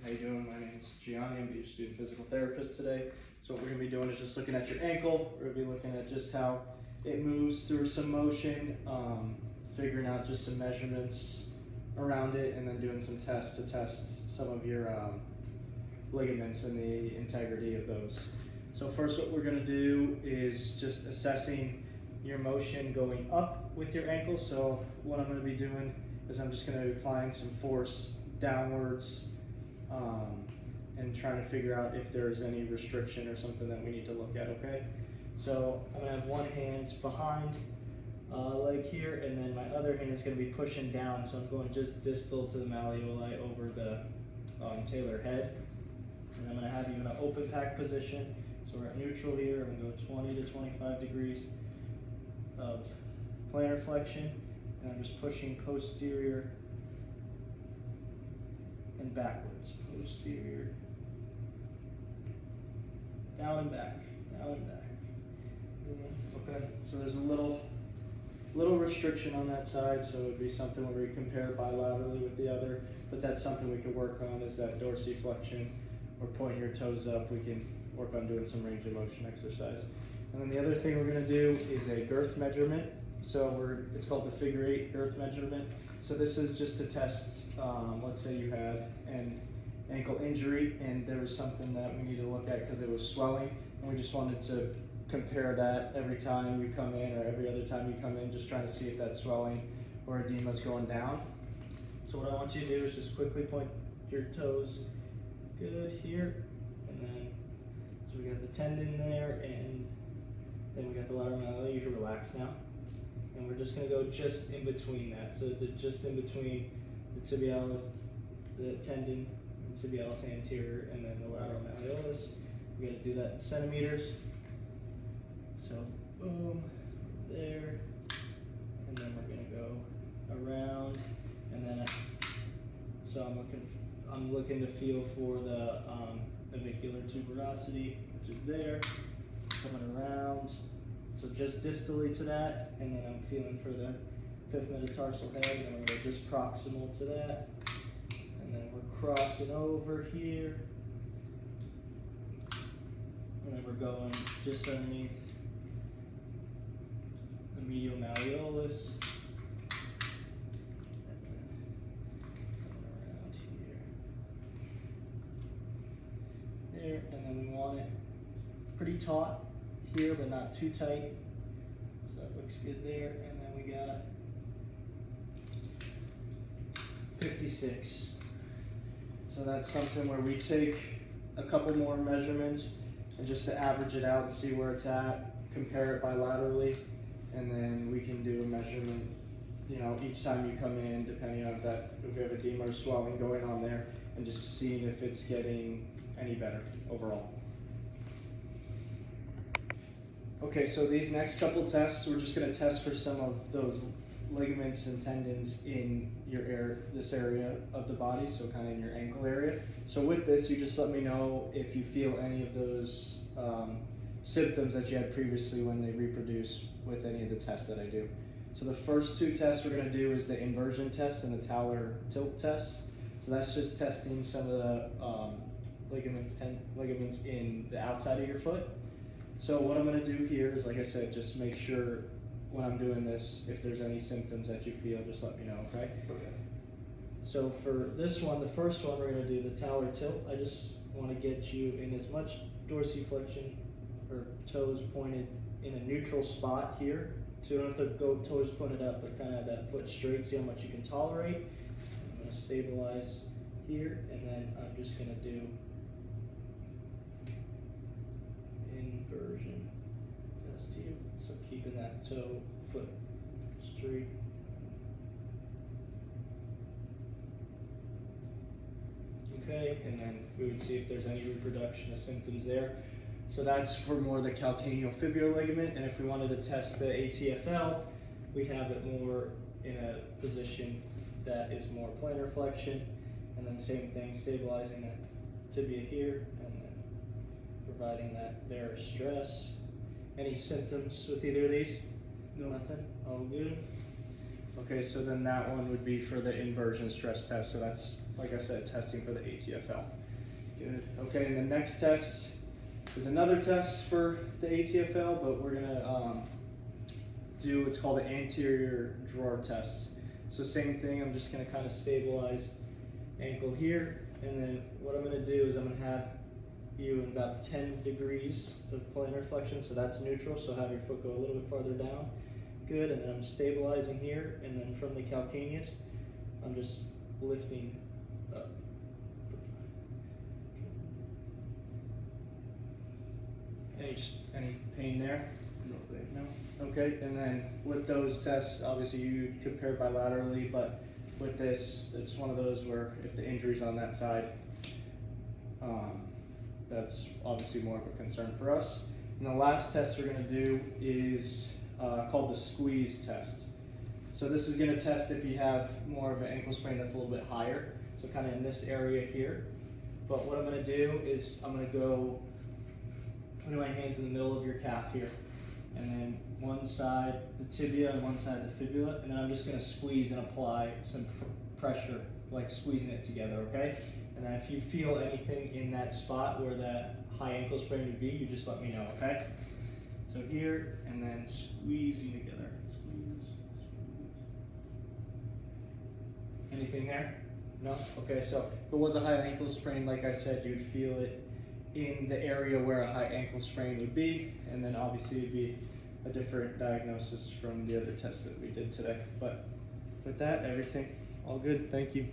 How you doing? My name is Gianni. I'm your student physical therapist today. So what we're going to be doing is just looking at your ankle. We're going to be looking at just how it moves through some motion, figuring out just some measurements around it, and then doing some tests to test some of your ligaments and the integrity of those. So first what we're going to do is just assessing your motion going up with your ankle. So what I'm going to be doing is I'm just going to be applying some force downwards and trying to figure out if there's any restriction or something that we need to look at, okay? So I'm going to have one hand behind leg here, and then my other hand is going to be pushing down, so I'm going just distal to the malleoli over the talar head. And I'm going to have you in an open pack position. So we're at neutral here. I'm going to go 20 to 25 degrees of plantar flexion, and I'm just pushing posterior and backwards. Posterior, down and back, down and back. Okay, so there's a little restriction on that side, so it would be something where we compare bilaterally with the other, but that's something we could work on, is that dorsiflexion, or pointing your toes up. We can work on doing some range of motion exercise. And then the other thing we're going to do is a girth measurement. So it's called the figure 8 girth measurement. So this is just to test, let's say you had an ankle injury and there was something that we need to look at because it was swelling, and we just wanted to compare that every time you come in or every other time you come in, just trying to see if that swelling or edema is going down. So what I want you to do is just quickly point your toes good here, and then so we got the tendon there, and then we got the lateral malleoli. You can relax now. And we're just going to go just in between that. So just in between the tibialis, the tendon, and tibialis anterior, and then the lateral malleolus. We're going to do that in centimeters. So boom, there, and then we're going to go around, and then so I'm looking to feel for the navicular tuberosity, which is there, coming around. So just distally to that, and then I'm feeling for the 5th metatarsal head, and then we're going to go just proximal to that, and then we're crossing over here, and then we're going just underneath the medial malleolus, and then coming around here, there, and then we want it pretty taut here, but not too tight. So that looks good there. And then we got 56. So that's something where we take a couple more measurements and just to average it out and see where it's at, compare it bilaterally, and then we can do a measurement, you know, each time you come in, depending on if we have edema or swelling going on there, and just seeing if it's getting any better overall. Okay, so these next couple tests, we're just going to test for some of those ligaments and tendons in this area of the body, so kind of in your ankle area. So with this, you just let me know if you feel any of those symptoms that you had previously when they reproduce with any of the tests that I do. So the first two tests we're going to do is the inversion test and the talar tilt test. So that's just testing some of the ligaments in the outside of your foot. So what I'm going to do here is, like I said, just make sure when I'm doing this, if there's any symptoms that you feel, just let me know, okay? Okay. So for this one, the first one, we're going to do the talar tilt. I just want to get you in as much dorsiflexion or toes pointed in a neutral spot here. So you don't have to go toes pointed up, but kind of have that foot straight, see how much you can tolerate. I'm going to stabilize here, and then I'm just going to do inversion test here. So keeping that toe, foot straight. Okay, and then we would see if there's any reproduction of symptoms there. So that's for more the calcaneofibular ligament, and if we wanted to test the ATFL, we'd have it more in a position that is more plantar flexion, and then same thing, stabilizing that tibia here, and then providing that varus stress. Any symptoms with either of these? No. Nothing? All good? Okay, so then that one would be for the inversion stress test. So that's, like I said, testing for the ATFL. Good. Okay, and the next test is another test for the ATFL, but we're gonna do what's called the anterior drawer test. So same thing, I'm just gonna kind of stabilize ankle here, and then what I'm gonna do is I'm gonna have you in about 10 degrees of plantar flexion, so that's neutral, so have your foot go a little bit farther down. Good, and then I'm stabilizing here, and then from the calcaneus, I'm just lifting up. Any pain there? Nothing. No? Okay, and then with those tests, obviously you compare bilaterally, but with this, it's one of those where if the injury's on that side, that's obviously more of a concern for us. And the last test we're gonna do is called the squeeze test. So this is gonna test if you have more of an ankle sprain that's a little bit higher, so kind of in this area here. But what I'm gonna do is I'm gonna go putting my hands in the middle of your calf here, and then one side the tibia and one side the fibula, and then I'm just gonna squeeze and apply some pressure, like squeezing it together, okay? And then if you feel anything in that spot where that high ankle sprain would be, you just let me know, okay? So here, and then squeezing together. Squeeze, squeeze. Anything there? No? Okay, so if it was a high ankle sprain, like I said, you'd feel it in the area where a high ankle sprain would be, and then obviously it'd be a different diagnosis from the other tests that we did today. But with that, everything all good. Thank you.